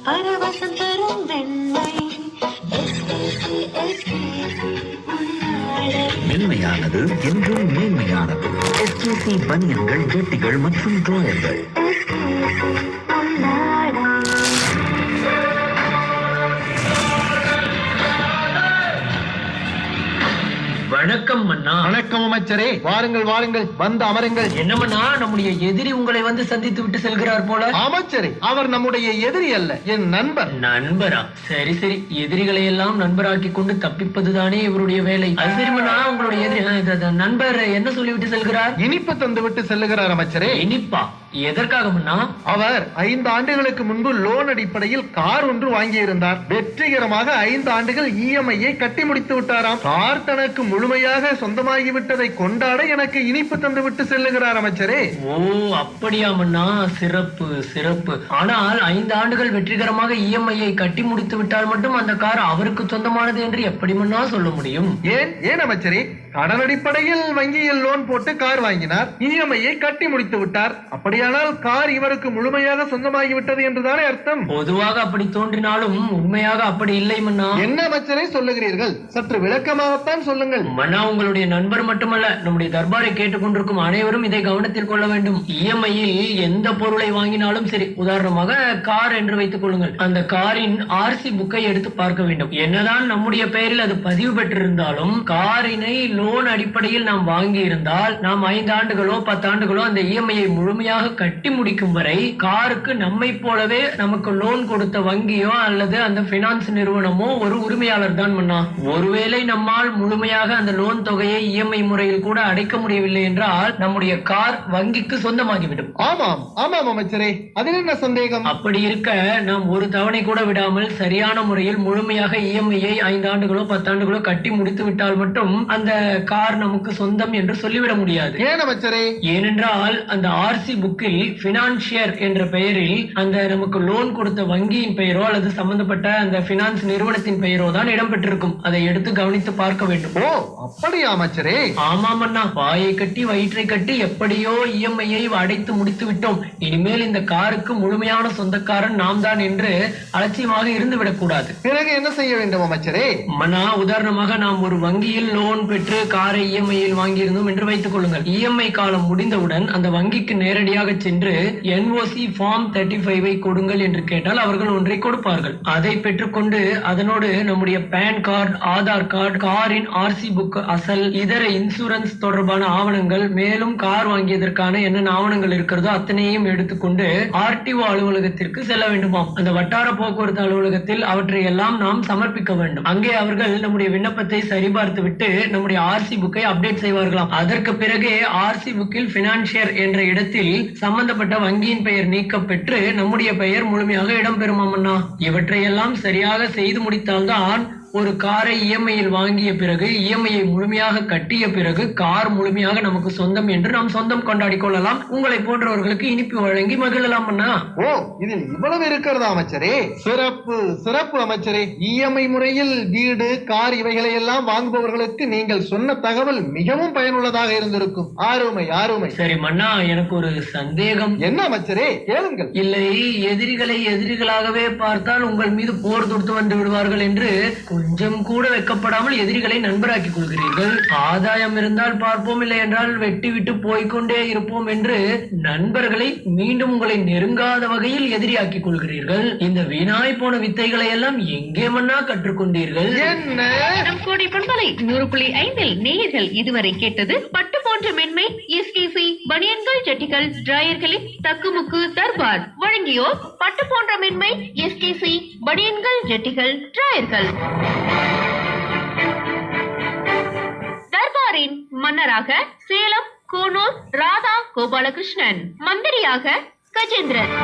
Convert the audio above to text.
பரவசம் தரும் வெண்மை மென்மையானது என்றும் மேன்மையானது. எஸ்கேசி பனியன்கள், ஜட்டிகள் மற்றும் டிராயர்கள். வணக்கம் மன்னா. வணக்கம் அமைச்சரே, வாருங்கள் வாருங்கள், வந்து அமருங்கள். என்ன மன்னா, நம்முடைய எதிரி உங்களை வந்து சந்தித்து விட்டு செல்கிறார் போல. அமைச்சரே, அவர் நம்முடைய எதிரி அல்ல, என் நண்பர். நண்பரா? சரி சரி, எதிரிகளை எல்லாம் நண்பராக்கி கொண்டு தப்பிப்பதுதானே இவருடைய வேலை. அது சரி மன்னா, உங்களுடைய எதிரி நண்பர் என்ன சொல்லிவிட்டு செல்கிறார்? இனிப்பு தந்து விட்டு செல்லுகிறார் அமைச்சரே. இனிப்பா? எதற்காக மன்னா? அவர் 5 ஆண்டுகளுக்கு முன்பு லோன் அடிப்படையில் கார் ஒன்று வாங்கியிருந்தார். வெற்றிகரமாக 5 ஆண்டுகள் இஎம்ஐயை கட்டி முடித்து விட்டாராம். கார் தனக்கு முழுமையாக சொந்தமாகிவிட்டதை கொண்டாட எனக்கு இனிப்பு தந்து விட்டு செல்லுகிறார் அமைச்சரே. ஓ அப்படியா மன்னா, சிறப்பு சிறப்பு. ஆனால் 5 ஆண்டுகள் வெற்றிகரமாக இஎம்ஐயை கட்டி முடித்து விட்டால் மட்டும் அந்த கார் அவருக்கு சொந்தமானது என்று எப்படி மன்னா சொல்ல முடியும்? ஏன் அமைச்சரே, கடன் அடிப்படையில் வங்கியில் லோன் போட்டு கார் வாங்கினார், இஎம்ஐயை கட்டி முடித்து விட்டார். அப்படியானால் கார் இவருக்கு முழுமையாக சொந்தமாகிவிட்டது என்றுதானே அர்த்தம்? பொதுவாக அப்படி தோன்றினாலும் உண்மையாக அப்படி இல்லை மன்னா. என்ன அமைச்சரே சொல்லுகிறீர்கள்? சற்று விளக்கமாகத்தான் சொல்லுங்கள். மன்னா, உங்களுடைய நண்பர் மட்டுமல்ல, நம்முடைய தர்பாரை கேட்டுக்கொண்டிருக்கும் அனைவரும் இதை கவனத்தில் கொள்ள வேண்டும். இஎம்ஐயில் எந்த பொருளை வாங்கினாலும் சரி, உதாரணமாக கார் என்று வைத்துக் கொள்ளுங்கள், அந்த காரின் ஆர்சி புக்கை எடுத்து பார்க்க வேண்டும். என்னதான் நம்முடைய பெயரில் அது பதிவு பெற்றிருந்தாலும் காரினை லோன் அடிப்படையில் நாம் வாங்கி இருந்தால், நாம் 5 ஆண்டுகளோ 10 ஆண்டுகளோ அந்த இஎம்ஐயை முழுமையாக கட்டி முடிக்கும் வரை காருக்கு நம்மை போலவே நமக்கு லோன் கொடுத்த வங்கியோ அல்லது அந்த பினான்ஸ் நிறுவனமோ ஒரு உரிமையாளர் தான் மன்னா. ஒருவேளை நம்மால் முழுமையாக அந்த லோன் தொகையை இஎம்ஐ முறையில் கூட அடைக்க முடியவில்லை என்றால் நம்முடைய கார் வங்கிக்கு சொந்தமாகிவிடும். ஆமாம் ஆமாம் அமைச்சரே, அதில் என்ன சந்தேகம்? அப்படி இருக்க நாம் ஒரு தவணை கூட விடாமல் சரியான முறையில் முழுமையாக இஎம்ஐயை 5 ஆண்டுகளோ 10 ஆண்டுகளோ கட்டி முடித்து விட்டால் மட்டும் அந்த கார் நமக்கு சொந்தம் என்று சொல்லிவிட முடியாது. ஏன் அமைச்சரே? ஏனென்றால் அந்த ஆர்சி புக்கில் பினான்சியர் என்ற பெயரில் அந்த நமக்கு லோன் கொடுத்த வங்கியின் பெயரோ அல்லது சம்பந்தப்பட்ட அந்த பினான்ஸ் நிறுவனத்தின் பெயரோ தான் இடம்பெற்றிருக்கும். அதை எடுத்து கவனித்து பார்க்க வேண்டும். ஓ அப்படியா அமைச்சரே? ஆமாம் அண்ணா, வாயை கட்டி வயிற்றை கட்டி எப்படியோ இஎம்ஐயை அடைத்து முடித்து விட்டோம். இனிமேல் இந்த காருக்கு முழுமையான சொந்தக்காரன் நாம் தான் என்று அலட்சியமாக இருந்து விடக்கூடாது. பிறகு என்ன செய்ய வேண்டும் அமைச்சரே? மன்னா, உதாரணமாக நாம் ஒரு வங்கியில் லோன் பெற்று காரை இஎம்ஐயில் வாங்கியிருந்தோம் என்று வைத்துக் கொள்ளுங்கள். இஎம்ஐ காலம் முடிந்தவுடன் அந்த வங்கிக்கு நேரடியாக சென்று என்ஓசி ஃபார்ம் 35 கொடுங்கள் என்று கேட்டால் அவர்கள் ஒன்றை கொடுப்பார்கள். அதை பெற்றுக்கொண்டு அதனோடு நம்முடைய பேன் கார்டு, ஆதார் கார்டு, காரின் ஆர்சி புக் அசல், இதர இன்சூரன்ஸ் தொடர்பான ஆவணங்கள், மேலும் கார் வாங்கியதற்கான என்னென்ன ஆவணங்கள் இருக்கிறதோ அத்தனையும் எடுத்துக்கொண்டு ஆர்டிஓ அலுவலகத்திற்கு செல்ல வேண்டுமாம். அந்த வட்டார போக்குவரத்து அலுவலகத்தில் அவற்றை எல்லாம் நாம் சமர்ப்பிக்க வேண்டும். அங்கே அவர்கள் நம்முடைய விண்ணப்பத்தை சரிபார்த்து விட்டு நம்முடைய ஆர்சி புக்கை அப்டேட் செய்வார்களாம். அதற்கு பிறகு ஆர்சி புக்கில் பினான்சியர் என்ற இடத்தில் சம்பந்தப்பட்ட வங்கியின் பெயர் நீக்க பெற்று நம்முடைய பெயர் முழுமையாக இடம்பெறுமாமண்ணா. இவற்றையெல்லாம் சரியாக செய்து முடித்தால்தான் ஒரு காரை இஎம்ஐயில் வாங்கிய பிறகு, இஎம்ஐயை முழுமையாக கட்டிய பிறகு கார் முழுமையாக நமக்கு சொந்தம் என்று நாம் சொந்தம் கொண்டாடி கொள்ளலாம். உங்களை போன்றவர்களுக்கு இனிப்பு வழங்கி மகிழலாம் அண்ணா. ஓ, இதில் இவ்வளவு இருக்கிறதா அமைச்சரே? சிறப்பு சிறப்பு அமைச்சரே. இஎம்ஐ முறையில் வீடு, கார் இவைகளை எல்லாம் வாங்குபவர்களுக்கு நீங்கள் சொன்ன தகவல் மிகவும் பயனுள்ளதாக இருந்திருக்கும். அருமை அருமை. சரி மன்னா, எனக்கு ஒரு சந்தேகம். என்ன அமைச்சரே? கேளுங்கள். இல்லை, எதிரிகளை எதிரிகளாகவே பார்த்தால் உங்கள் மீது போர் தொடுத்து வந்து விடுவார்கள் என்று கொஞ்சம் கூட வெக்கப்படாமல் எதிரிகளை நண்பராக்கிக் கொள்கிறீர்கள். ஆதாயம் இருந்தால் பார்ப்போம், இல்லை என்றால் வெட்டி விட்டு போய்கொண்டே இருப்போம் என்று நண்பர்களை மீண்டும் உங்களை நெருங்காத வகையில் எதிரியாக்கிக் கொள்கிறீர்கள். இந்த வீணாய் போன வித்தைகளை எல்லாம் எங்கே மன்னா கற்றுக்கொண்டீர்கள்? நம் கோடி பண்பலை 100.5 நேயர்கள் இதுவரை கேட்டது பட்டு போன்ற மென்மை எஸ்கேசி பனியன்கள், ஜட்டிகள், டிராயர்களின் தக்குமுக்கு தர்பார். வழங்கியோர் பட்டு போன்ற மென்மை எஸ்கேசி பனியன்கள், ஜட்டிகள், டிராயர்கள். தர்பாரின் மன்னராக சேலம் கோனூர் ராதா கோபாலகிருஷ்ணன், மந்திரியாக கஜேந்திரன்.